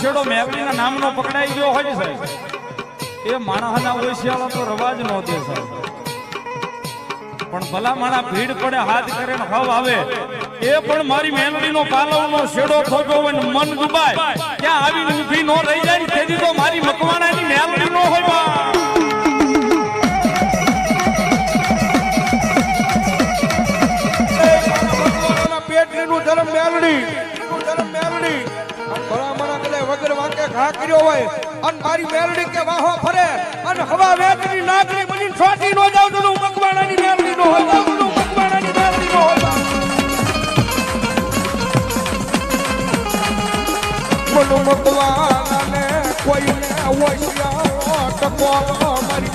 Shadow મેવડીના નામનો પકડાઈ ગયો હોય સાહેબ, એ માણસના ઓશિયાળો તો રવાજ નો દે સાહેબ. પણ ભલા માણા ભીડ પડે હાથ કરે ને હવ આવે, એ પણ મારી મેલડીનો પાલવનો શેડો ખોજો હોય ને મન ડૂબાય ત્યાં આવીને ઊભી નો રહી જાય તેથી તો મારી મકવાણાની મેલડી નો હોય બા. પેટનું ધર્મ મેલડી ભલા માણા ગલે વગર વાંકે ઘા કર્યો હોય અને મારી મેલડી કે વાહો ફરે અને હવા વેચની નાગરી બની છોટી નો જાવ તો મકવાણાની મેલડી નો હોય, મકવાણાની મેલડી નો હોય. મકવાણાને કોઈને ઓશિયાળો ટકોરો મારી